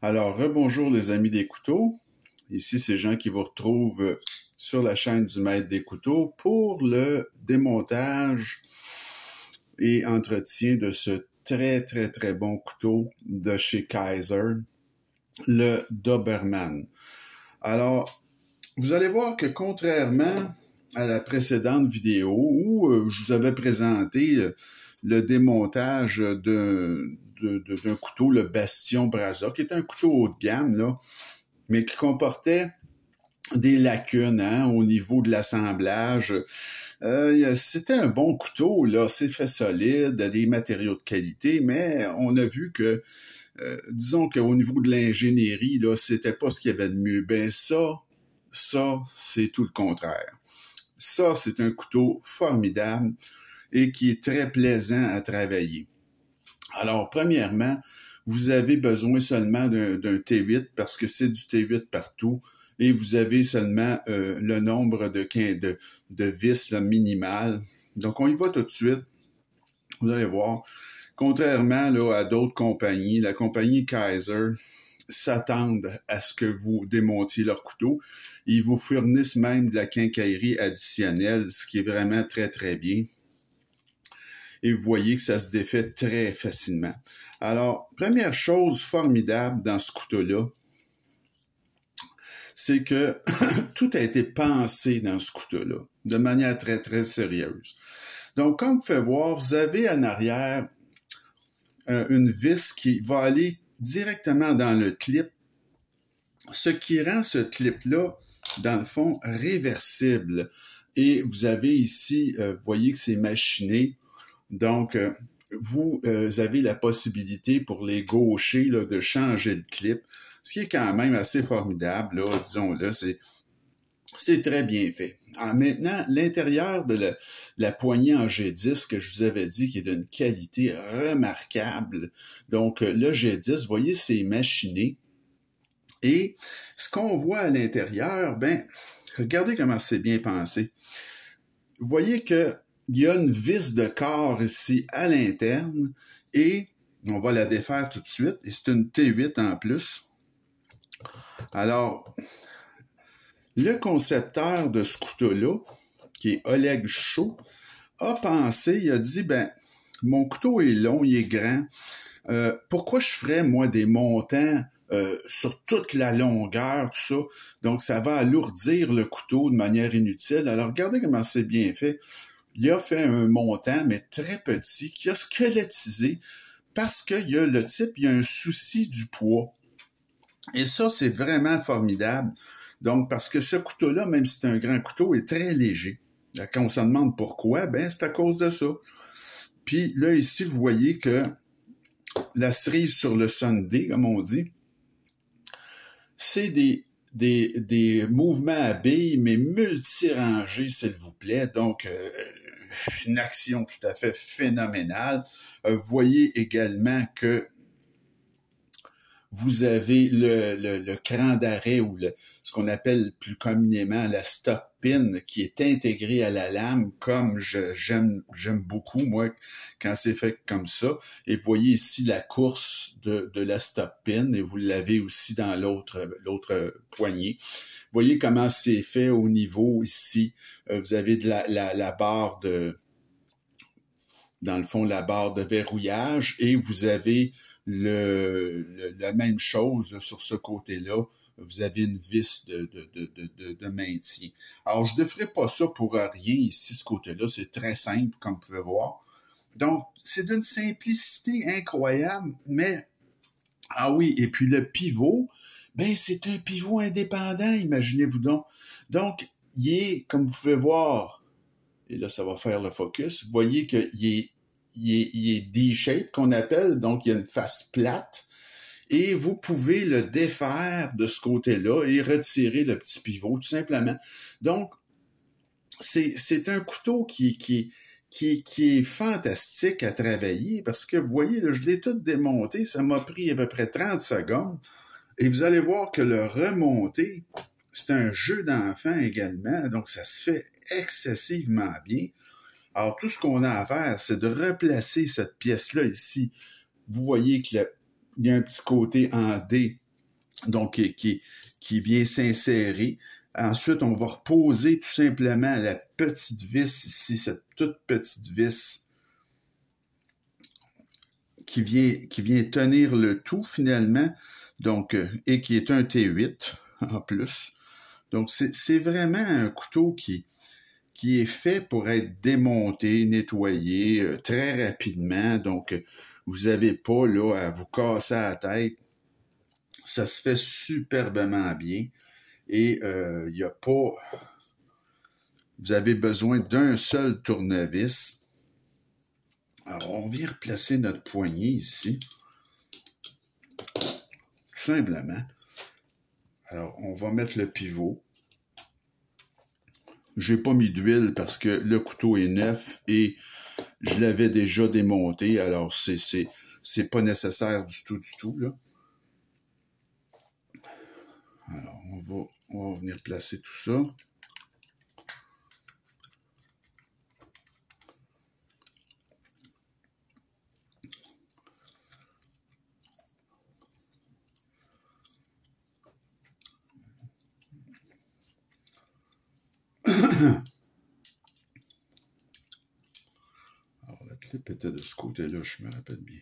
Alors, rebonjour les amis des couteaux. Ici, c'est Jean qui vous retrouve sur la chaîne du Maître des couteaux pour le démontage et entretien de ce très bon couteau de chez Kaiser, le Doberman. Alors, vous allez voir que contrairement à la précédente vidéo où je vous avais présenté le démontage d'un couteau, le Bastion Brazza, qui est un couteau haut de gamme, là, mais qui comportait des lacunes au niveau de l'assemblage. C'était un bon couteau, là, c'est fait solide, des matériaux de qualité, mais on a vu que, disons qu'au niveau de l'ingénierie, là, c'était pas ce qu'il y avait de mieux. Ben ça, c'est tout le contraire. Ça, c'est un couteau formidable et qui est très plaisant à travailler. Alors, premièrement, vous avez besoin seulement d'un T8 parce que c'est du T8 partout et vous avez seulement le nombre de vis là, minimal. Donc, on y va tout de suite. Vous allez voir, contrairement là, à d'autres compagnies, la compagnie Kaiser s'attendent à ce que vous démontiez leur couteau. Ils vous fournissent même de la quincaillerie additionnelle, ce qui est vraiment très bien. Et vous voyez que ça se défait très facilement. Alors, première chose formidable dans ce couteau-là, c'est que tout a été pensé dans ce couteau-là, de manière très sérieuse. Donc, comme vous pouvez voir, vous avez en arrière une vis qui va aller directement dans le clip, ce qui rend ce clip-là, dans le fond, réversible. Et vous avez ici, vous voyez que c'est machiné. Donc, vous avez la possibilité pour les gauchers là, de changer le clip, ce qui est quand même assez formidable, là, disons-le, c'est très bien fait. Alors maintenant, l'intérieur de la poignée en G10 que je vous avais dit qui est d'une qualité remarquable. Donc, le G10, vous voyez, c'est machiné. Et ce qu'on voit à l'intérieur, ben, regardez comment c'est bien pensé. Vous voyez que il y a une vis de corps ici à l'interne et on va la défaire tout de suite. Et c'est une T8 en plus. Alors, le concepteur de ce couteau-là, qui est Oleg Chaud, a pensé, il a dit, ben, mon couteau est long, il est grand. Pourquoi je ferais, moi, des montants sur toute la longueur, tout ça? Donc, ça va alourdir le couteau de manière inutile. Alors, regardez comment c'est bien fait. Il a fait un montant, mais très petit, qui a squelettisé parce que le type, il a un souci du poids. Et ça, c'est vraiment formidable. Donc, parce que ce couteau-là, même si c'est un grand couteau, est très léger. Quand on se demande pourquoi, ben c'est à cause de ça. Puis là, ici, vous voyez que la cerise sur le sundae, comme on dit, c'est des mouvements à billes, mais multirangés, s'il vous plaît. Donc, une action tout à fait phénoménale. Vous voyez également que vous avez le cran d'arrêt ou ce qu'on appelle plus communément la stop pin qui est intégré à la lame comme j'aime beaucoup, moi, quand c'est fait comme ça. Et vous voyez ici la course de la stop pin et vous l'avez aussi dans l'autre poignée. Vous voyez comment c'est fait au niveau ici. Vous avez de la barre dans le fond, la barre de verrouillage et vous avez la même chose sur ce côté-là. Vous avez une vis de maintien. Alors, je ne ferai pas ça pour rien ici, ce côté-là. C'est très simple, comme vous pouvez voir. Donc, c'est d'une simplicité incroyable, mais... Ah oui, et puis le pivot, ben c'est un pivot indépendant, imaginez-vous donc. Donc, il est, comme vous pouvez voir, et là, ça va faire le focus, vous voyez qu'il est D-shape qu'on appelle, donc il y a une face plate, et vous pouvez le défaire de ce côté-là et retirer le petit pivot, tout simplement. Donc, c'est un couteau qui est fantastique à travailler parce que, vous voyez, là, je l'ai tout démonté, ça m'a pris à peu près 30 secondes, et vous allez voir que le remonter, c'est un jeu d'enfant également, donc ça se fait excessivement bien. Alors, tout ce qu'on a à faire, c'est de replacer cette pièce-là ici. Vous voyez qu'il y a un petit côté en D donc qui vient s'insérer. Ensuite, on va reposer tout simplement la petite vis ici, cette toute petite vis qui vient tenir le tout finalement, donc, et qui est un T8 en plus. Donc, c'est vraiment un couteau qui est fait pour être démonté, nettoyé très rapidement. Donc, vous n'avez pas là à vous casser la tête. Ça se fait superbement bien. Et il n'y a pas... Vous avez besoin d'un seul tournevis. Alors, on vient replacer notre poignée ici. Tout simplement. Alors, on va mettre le pivot. J'ai pas mis d'huile parce que le couteau est neuf et je l'avais déjà démonté. Alors, c'est pas nécessaire du tout, là. Alors, on va venir placer tout ça. Alors, la clip était de ce côté-là, je me rappelle bien.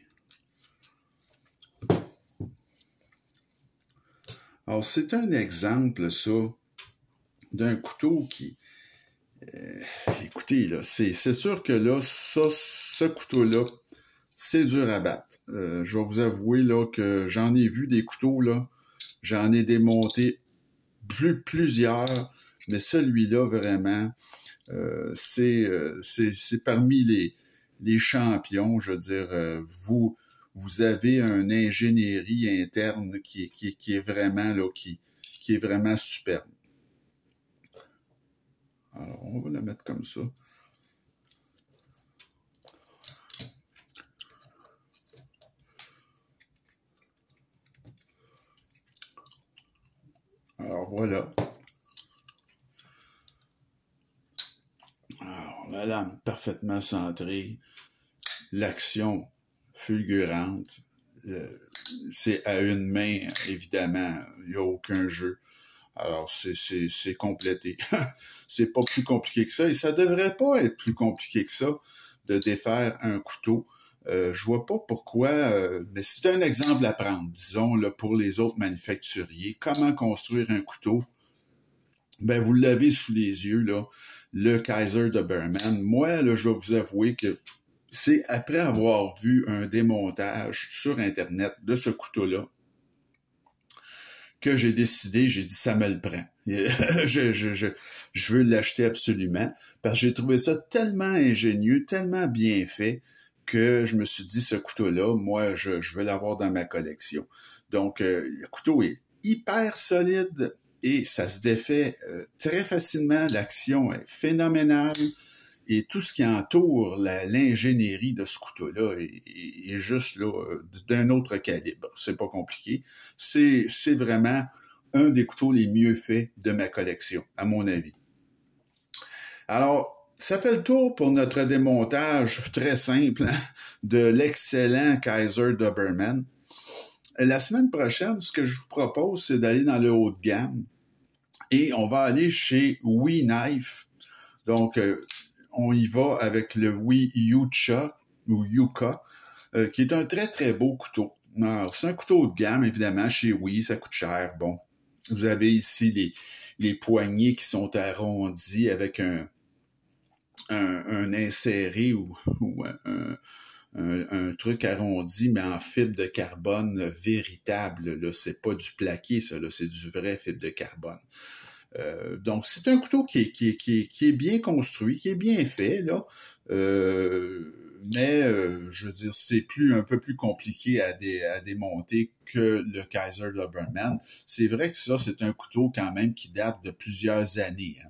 Alors, c'est un exemple, ça, d'un couteau qui... écoutez, là, c'est sûr que là, ce couteau-là, c'est dur à battre. Je vais vous avouer, là, que j'en ai vu des couteaux, là. J'en ai démonté plusieurs, mais celui-là, vraiment, c'est parmi les champions. Je veux dire, vous avez une ingénierie interne qui est vraiment, là, qui est vraiment superbe. Alors, on va la mettre comme ça. Alors, voilà. Alors, la lame parfaitement centrée. L'action fulgurante. C'est à une main, évidemment. Il n'y a aucun jeu. Alors, c'est complété. C'est pas plus compliqué que ça. Et ça devrait pas être plus compliqué que ça de défaire un couteau. Je vois pas pourquoi, mais c'est un exemple à prendre, disons, là, pour les autres manufacturiers. Comment construire un couteau? Ben, vous l'avez sous les yeux, là, le Kaiser Doberman. Moi, là, je vais vous avouer que c'est après avoir vu un démontage sur Internet de ce couteau-là que j'ai décidé, j'ai dit, ça me le prend. Je veux l'acheter absolument, parce que j'ai trouvé ça tellement ingénieux, tellement bien fait, que je me suis dit, ce couteau-là, moi, je veux l'avoir dans ma collection. Donc, le couteau est hyper solide et ça se défait très facilement. L'action est phénoménale et tout ce qui entoure l'ingénierie de ce couteau-là est juste là d'un autre calibre. C'est pas compliqué. C'est vraiment un des couteaux les mieux faits de ma collection, à mon avis. Alors, ça fait le tour pour notre démontage très simple de l'excellent Kaiser Doberman. La semaine prochaine, ce que je vous propose, c'est d'aller dans le haut de gamme et on va aller chez WeKnife. Donc, on y va avec le Yuka, qui est un très, très beau couteau. Alors, c'est un couteau de gamme, évidemment, chez Oui, ça coûte cher. Bon, vous avez ici les poignées qui sont arrondies avec un inséré ou un truc arrondi, mais en fibre de carbone véritable. Là, c'est pas du plaqué, ça, là, c'est du vrai fibre de carbone. Donc, c'est un couteau qui est bien construit, qui est bien fait, là. Mais, je veux dire, c'est un peu plus compliqué à démonter que le Kaiser Doberman. C'est vrai que ça, c'est un couteau quand même qui date de plusieurs années. Hein.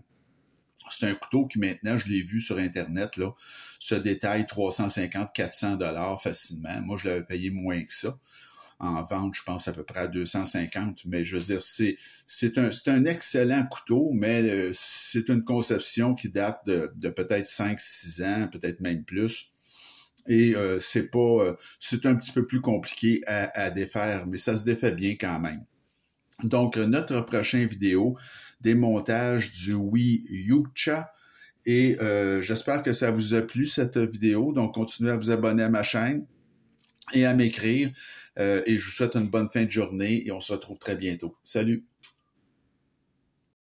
C'est un couteau qui maintenant, je l'ai vu sur Internet, là, se détaille 350-400 $ facilement. Moi, je l'avais payé moins que ça. En vente, je pense à peu près à 250, mais je veux dire, c'est un excellent couteau, mais c'est une conception qui date de peut-être 5-6 ans, peut-être même plus. Et c'est un petit peu plus compliqué à défaire, mais ça se défait bien quand même. Donc, notre prochain vidéo, démontage du Wii Yucha. Et j'espère que ça vous a plu, cette vidéo. Donc, continuez à vous abonner à ma chaîne et à m'écrire. Et je vous souhaite une bonne fin de journée et on se retrouve très bientôt. Salut!